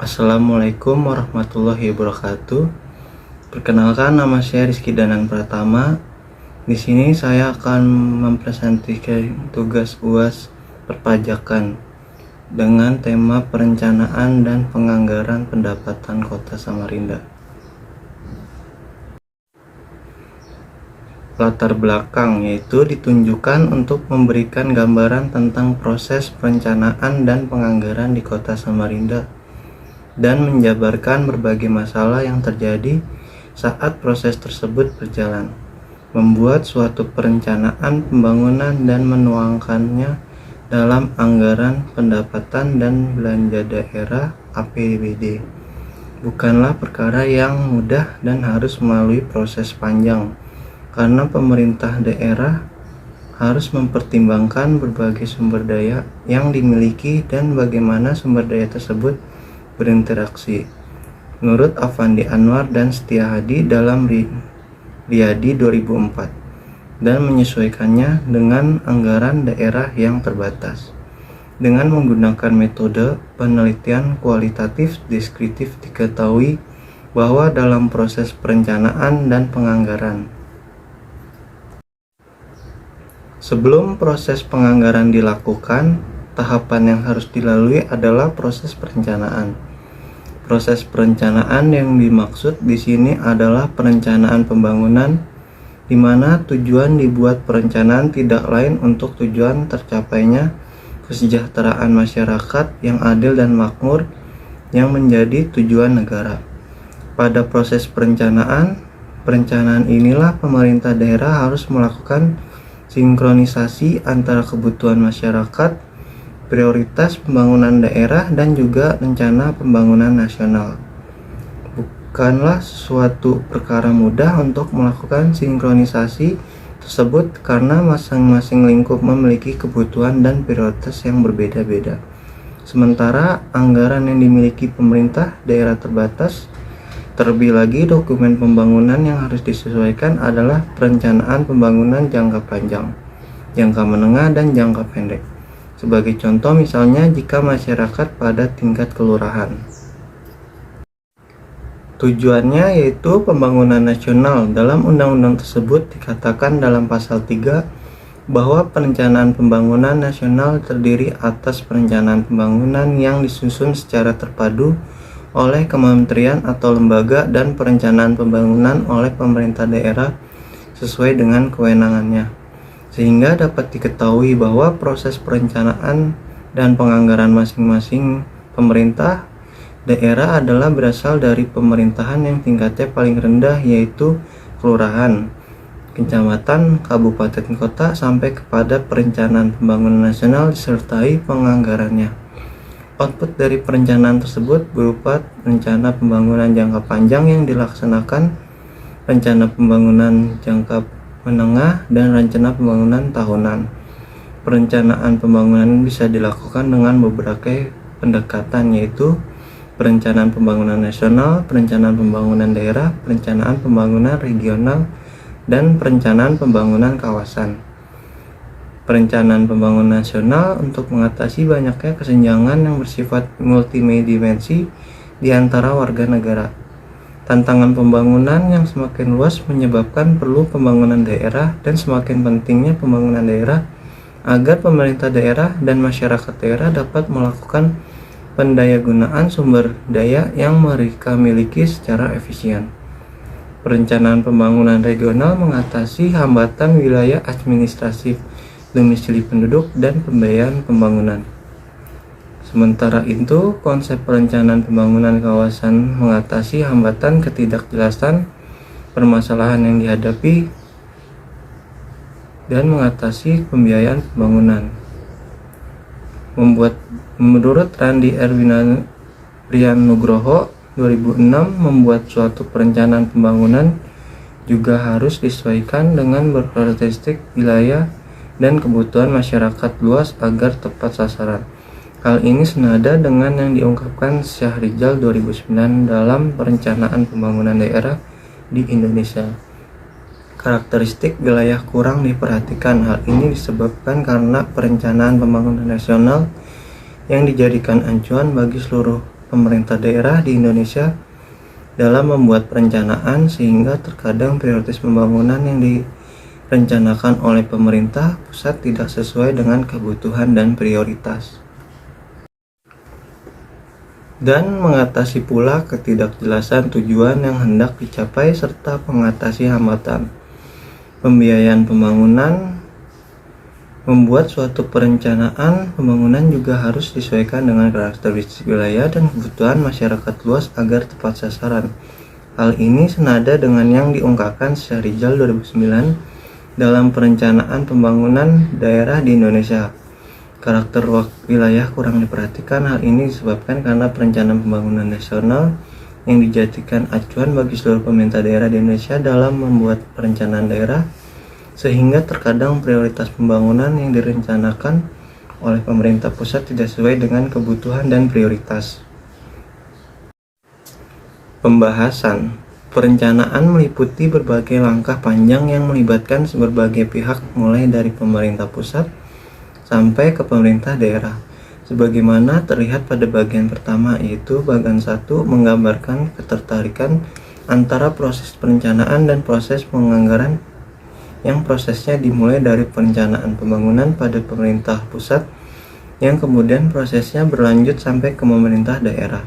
Assalamualaikum warahmatullahi wabarakatuh. Perkenalkan, nama saya Rizky Danan Pratama. Di sini saya akan mempresentasikan tugas UAS perpajakan dengan tema perencanaan dan penganggaran pendapatan Kota Samarinda. Latar belakang yaitu ditunjukkan untuk memberikan gambaran tentang proses perencanaan dan penganggaran di Kota Samarinda dan menjabarkan berbagai masalah yang terjadi saat proses tersebut berjalan, membuat suatu perencanaan pembangunan dan menuangkannya dalam anggaran pendapatan dan belanja daerah (APBD) bukanlah perkara yang mudah dan harus melalui proses panjang, karena pemerintah daerah harus mempertimbangkan berbagai sumber daya yang dimiliki dan bagaimana sumber daya tersebut berinteraksi. Menurut Afandi Anwar dan Setia Hadi dalam Riyadi 2004, dan menyesuaikannya dengan anggaran daerah yang terbatas dengan menggunakan metode penelitian kualitatif deskriptif. Diketahui bahwa dalam proses perencanaan dan penganggaran, sebelum proses penganggaran dilakukan, tahapan yang harus dilalui adalah proses perencanaan. Proses perencanaan yang dimaksud di sini adalah perencanaan pembangunan, di mana tujuan dibuat perencanaan tidak lain untuk tujuan tercapainya kesejahteraan masyarakat yang adil dan makmur yang menjadi tujuan negara. Pada proses perencanaan inilah pemerintah daerah harus melakukan sinkronisasi antara kebutuhan masyarakat, prioritas pembangunan daerah, dan juga rencana pembangunan nasional. Bukanlah suatu perkara mudah untuk melakukan sinkronisasi tersebut karena masing-masing lingkup memiliki kebutuhan dan prioritas yang berbeda-beda. Sementara anggaran yang dimiliki pemerintah daerah terbatas. Terlebih lagi, dokumen pembangunan yang harus disesuaikan adalah perencanaan pembangunan jangka panjang, jangka menengah, dan jangka pendek. Sebagai contoh, misalnya jika masyarakat pada tingkat kelurahan, tujuannya yaitu pembangunan nasional. Dalam undang-undang tersebut dikatakan dalam pasal 3 bahwa perencanaan pembangunan nasional terdiri atas perencanaan pembangunan yang disusun secara terpadu oleh kementerian atau lembaga dan perencanaan pembangunan oleh pemerintah daerah sesuai dengan kewenangannya, sehingga dapat diketahui bahwa proses perencanaan dan penganggaran masing-masing pemerintah daerah adalah berasal dari pemerintahan yang tingkatnya paling rendah, yaitu kelurahan, kecamatan, kabupaten, kota, sampai kepada perencanaan pembangunan nasional disertai penganggarannya. Output dari perencanaan tersebut berupa rencana pembangunan jangka panjang yang dilaksanakan, rencana pembangunan jangka menengah, dan rencana pembangunan tahunan. Perencanaan pembangunan bisa dilakukan dengan beberapa pendekatan, yaitu perencanaan pembangunan nasional, perencanaan pembangunan daerah, perencanaan pembangunan regional, dan perencanaan pembangunan kawasan. Perencanaan pembangunan nasional untuk mengatasi banyaknya kesenjangan yang bersifat multidimensi di antara warga negara. Tantangan pembangunan yang semakin luas menyebabkan perlu pembangunan daerah, dan semakin pentingnya pembangunan daerah agar pemerintah daerah dan masyarakat daerah dapat melakukan pendayagunaan sumber daya yang mereka miliki secara efisien. Perencanaan pembangunan regional mengatasi hambatan wilayah administratif, domisili penduduk, dan pembiayaan pembangunan. Sementara itu, konsep perencanaan pembangunan kawasan mengatasi hambatan ketidakjelasan permasalahan yang dihadapi dan mengatasi pembiayaan pembangunan. Menurut Randi Erwin Nugroho 2006, membuat suatu perencanaan pembangunan juga harus disesuaikan dengan berkarakteristik wilayah dan kebutuhan masyarakat luas agar tepat sasaran. Hal ini senada dengan yang diungkapkan Syahrizal 2009 dalam Perencanaan Pembangunan Daerah di Indonesia. Karakteristik wilayah kurang diperhatikan. Hal ini disebabkan karena perencanaan pembangunan nasional yang dijadikan acuan bagi seluruh pemerintah daerah di Indonesia dalam membuat perencanaan, sehingga terkadang prioritas pembangunan yang direncanakan oleh pemerintah pusat tidak sesuai dengan kebutuhan dan prioritas. Dan mengatasi pula ketidakjelasan tujuan yang hendak dicapai serta mengatasi hambatan pembiayaan pembangunan. Membuat suatu perencanaan pembangunan juga harus disesuaikan dengan karakteristik wilayah dan kebutuhan masyarakat luas agar tepat sasaran. Hal ini senada dengan yang diungkapkan Syahrizal 2009 dalam perencanaan pembangunan daerah di Indonesia. Karakter wilayah kurang diperhatikan. Hal ini disebabkan karena perencanaan pembangunan nasional yang dijadikan acuan bagi seluruh pemerintah daerah di Indonesia dalam membuat perencanaan daerah, sehingga terkadang prioritas pembangunan yang direncanakan oleh pemerintah pusat tidak sesuai dengan kebutuhan dan prioritas. Pembahasan perencanaan meliputi berbagai langkah panjang yang melibatkan berbagai pihak, mulai dari pemerintah pusat sampai ke pemerintah daerah. Sebagaimana terlihat pada bagian pertama, yaitu bagian 1 menggambarkan ketertarikan antara proses perencanaan dan proses penganggaran, yang prosesnya dimulai dari perencanaan pembangunan pada pemerintah pusat yang kemudian prosesnya berlanjut sampai ke pemerintah daerah.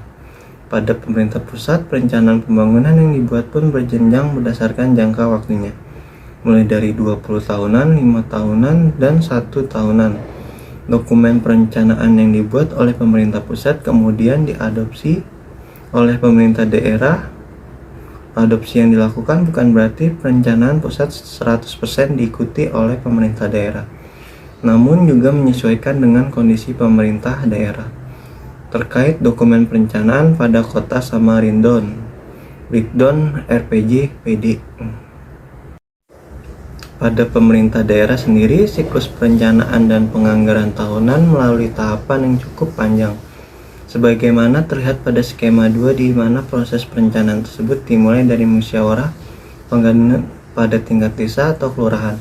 Pada pemerintah pusat, perencanaan pembangunan yang dibuat pun berjenjang berdasarkan jangka waktunya, mulai dari 20 tahunan, 5 tahunan, dan 1 tahunan. Dokumen perencanaan yang dibuat oleh pemerintah pusat kemudian diadopsi oleh pemerintah daerah. Adopsi yang dilakukan bukan berarti perencanaan pusat 100% diikuti oleh pemerintah daerah, namun juga menyesuaikan dengan kondisi pemerintah daerah. Terkait dokumen perencanaan pada Kota Samarinda, Breakdown RPG PD. Pada pemerintah daerah sendiri, siklus perencanaan dan penganggaran tahunan melalui tahapan yang cukup panjang, sebagaimana terlihat pada skema 2, di mana proses perencanaan tersebut dimulai dari musyawarah pengganan pada tingkat desa atau kelurahan,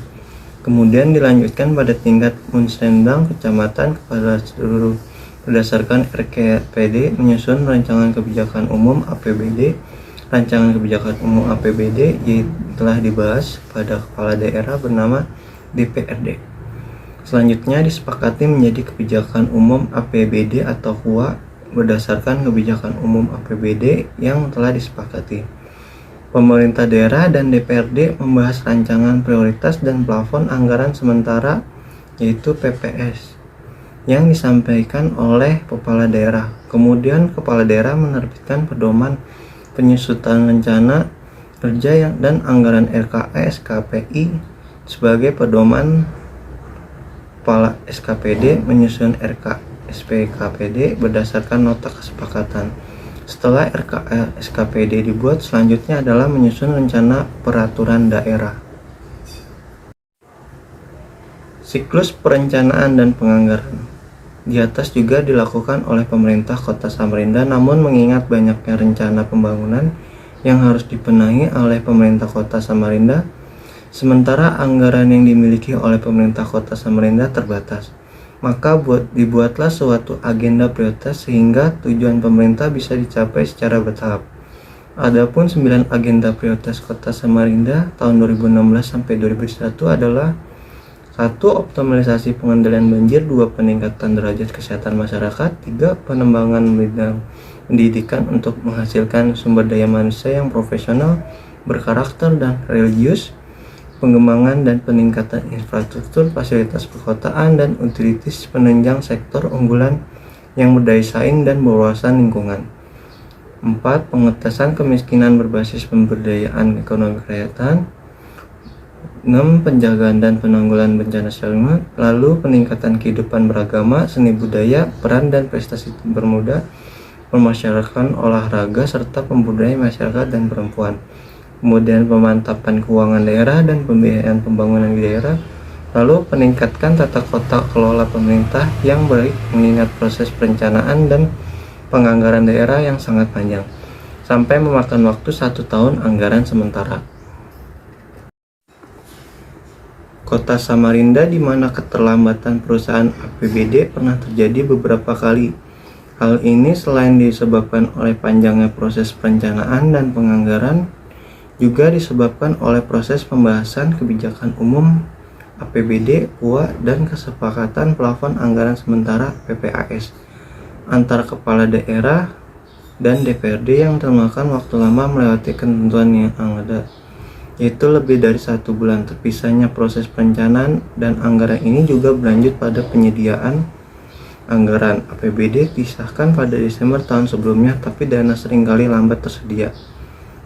kemudian dilanjutkan pada tingkat musrenbang kecamatan kepada seluruh berdasarkan RKPD, menyusun rancangan kebijakan umum APBD. Rancangan kebijakan umum APBD yang telah dibahas pada kepala daerah bernama DPRD. Selanjutnya disepakati menjadi kebijakan umum APBD atau KUA berdasarkan kebijakan umum APBD yang telah disepakati. Pemerintah daerah dan DPRD membahas rancangan prioritas dan plafon anggaran sementara, yaitu PPS, yang disampaikan oleh kepala daerah. Kemudian kepala daerah menerbitkan pedoman penyusutan rencana kerja dan anggaran RKE SKPI sebagai pedoman. Kepala SKPD menyusun RK SPKPD berdasarkan nota kesepakatan. Setelah RKE SKPD dibuat, selanjutnya adalah menyusun rencana peraturan daerah. Siklus perencanaan dan penganggaran di atas juga dilakukan oleh pemerintah Kota Samarinda, namun mengingat banyaknya rencana pembangunan yang harus dibenahi oleh pemerintah Kota Samarinda, sementara anggaran yang dimiliki oleh pemerintah Kota Samarinda terbatas, maka dibuatlah suatu agenda prioritas sehingga tujuan pemerintah bisa dicapai secara bertahap. Adapun 9 agenda prioritas Kota Samarinda tahun 2016 sampai 2021 adalah: 1. Optimalisasi pengendalian banjir. 2. Peningkatan derajat kesehatan masyarakat. 3. Pengembangan bidang pendidikan untuk menghasilkan sumber daya manusia yang profesional, berkarakter, dan religius. Pengembangan dan peningkatan infrastruktur, fasilitas perkotaan, dan utilitas penunjang sektor unggulan yang berdaya saing dan berwawasan lingkungan. 4. Pengentasan kemiskinan berbasis pemberdayaan ekonomi kerakyatan. 6. Penjagaan dan penanggulangan bencana sosial. Lalu peningkatan kehidupan beragama, seni budaya, peran dan prestasi bermuda, pemasyarakatan olahraga, serta pemberdayaan masyarakat dan perempuan. Kemudian pemantapan keuangan daerah dan pembiayaan pembangunan di daerah. Lalu peningkatkan tata kota kelola pemerintah yang baik, mengingat proses perencanaan dan penganggaran daerah yang sangat panjang, sampai memakan waktu 1 tahun anggaran sementara. Kota Samarinda, di mana keterlambatan perusahaan APBD pernah terjadi beberapa kali, Hal ini selain disebabkan oleh panjangnya proses perencanaan dan penganggaran, juga disebabkan oleh proses pembahasan kebijakan umum APBD, PUA, dan kesepakatan plafon anggaran sementara PPAS antara kepala daerah dan DPRD yang memakan waktu lama melewati ketentuan yang ada, yaitu lebih dari 1 bulan. Terpisahnya proses perencanaan dan anggaran ini juga berlanjut pada penyediaan anggaran. APBD disahkan pada Desember tahun sebelumnya, tapi dana seringkali lambat tersedia.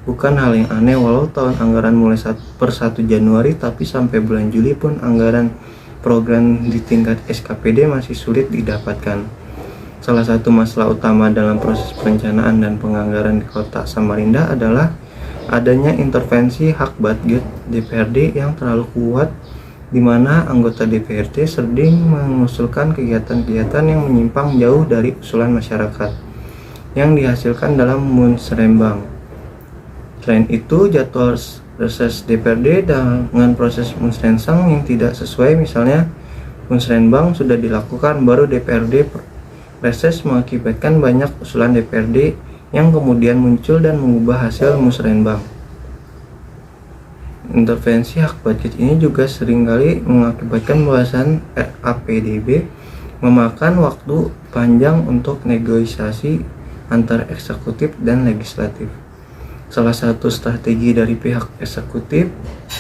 Bukan hal yang aneh walau tahun anggaran mulai per 1 Januari, tapi sampai bulan Juli pun anggaran program di tingkat SKPD masih sulit didapatkan. Salah satu masalah utama dalam proses perencanaan dan penganggaran di Kota Samarinda adalah adanya intervensi hak budget DPRD yang terlalu kuat, di mana anggota DPRD sering mengusulkan kegiatan-kegiatan yang menyimpang jauh dari usulan masyarakat yang dihasilkan dalam musrenbang. Selain itu, jadwal reses DPRD dengan proses musrensang yang tidak sesuai, misalnya musrenbang sudah dilakukan baru DPRD reses, mengakibatkan banyak usulan DPRD yang kemudian muncul dan mengubah hasil musrenbang. Intervensi hak budget ini juga seringkali mengakibatkan pembahasan RAPDB memakan waktu panjang untuk negosiasi antara eksekutif dan legislatif. Salah satu strategi dari pihak eksekutif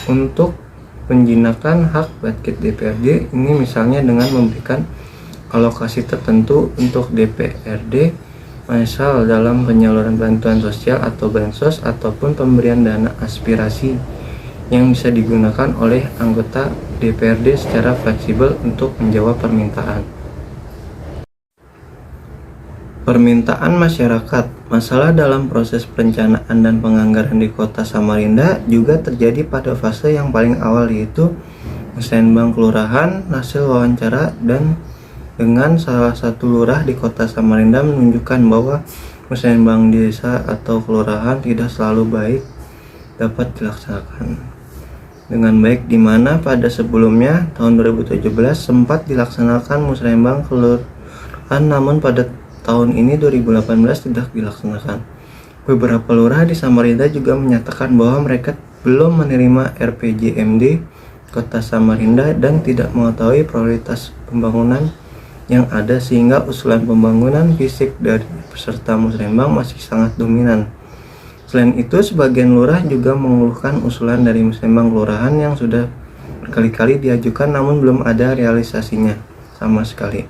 untuk menjinakkan hak budget DPRD ini misalnya dengan memberikan alokasi tertentu untuk DPRD, misal dalam penyaluran bantuan sosial atau bansos ataupun pemberian dana aspirasi yang bisa digunakan oleh anggota DPRD secara fleksibel untuk menjawab permintaan. Permintaan masyarakat. Masalah dalam proses perencanaan dan penganggaran di Kota Samarinda juga terjadi pada fase yang paling awal, yaitu musrenbang kelurahan. Hasil wawancara dan dengan salah satu lurah di Kota Samarinda menunjukkan bahwa musrenbang desa atau kelurahan tidak selalu baik dapat dilaksanakan dengan baik, di mana pada sebelumnya tahun 2017 sempat dilaksanakan musrenbang kelurahan, namun pada tahun ini 2018 tidak dilaksanakan. Beberapa lurah di Samarinda juga menyatakan bahwa mereka belum menerima RPJMD Kota Samarinda dan tidak mengetahui prioritas pembangunan yang ada, sehingga usulan pembangunan fisik dari peserta musrenbang masih sangat dominan. Selain itu, sebagian lurah juga mengeluhkan usulan dari musrenbang kelurahan yang sudah berkali-kali diajukan namun belum ada realisasinya sama sekali.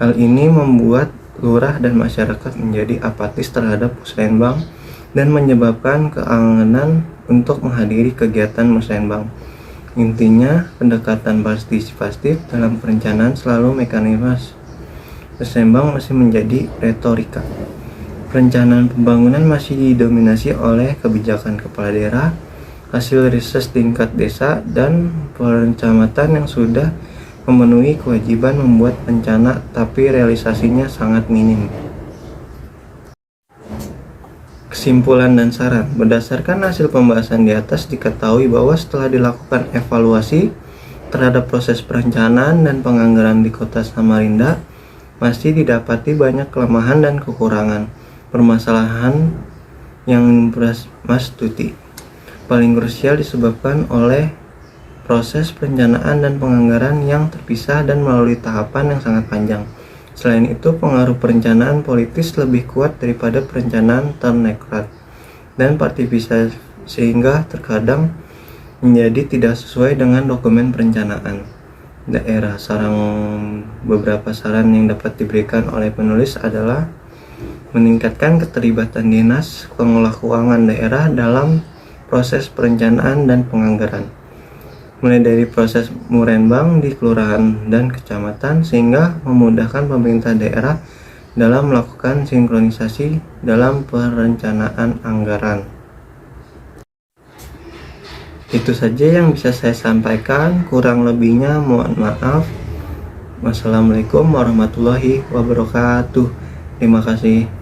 Hal ini membuat lurah dan masyarakat menjadi apatis terhadap musrenbang dan menyebabkan keengganan untuk menghadiri kegiatan musrenbang. Intinya, pendekatan partisipatif dalam perencanaan selalu mekanisme musrenbang masih menjadi retorika. Perencanaan pembangunan masih didominasi oleh kebijakan kepala daerah, hasil riset tingkat desa, dan perencamatan yang sudah memenuhi kewajiban membuat rencana, tapi realisasinya sangat minim. Kesimpulan dan saran. Berdasarkan hasil pembahasan di atas, diketahui bahwa setelah dilakukan evaluasi terhadap proses perencanaan dan penganggaran di Kota Samarinda, masih didapati banyak kelemahan dan kekurangan. Permasalahan yang Mas Tuti paling krusial disebabkan oleh proses perencanaan dan penganggaran yang terpisah dan melalui tahapan yang sangat panjang. Selain itu, pengaruh perencanaan politis lebih kuat daripada perencanaan teknokrat dan partisipasi, sehingga terkadang menjadi tidak sesuai dengan dokumen perencanaan daerah. Beberapa saran yang dapat diberikan oleh penulis adalah meningkatkan keterlibatan dinas pengelola keuangan daerah dalam proses perencanaan dan penganggaran, mulai dari proses musrenbang di kelurahan dan kecamatan, sehingga memudahkan pemerintah daerah dalam melakukan sinkronisasi dalam perencanaan anggaran. Itu saja yang bisa saya sampaikan, kurang lebihnya mohon maaf. Wassalamualaikum warahmatullahi wabarakatuh. Terima kasih.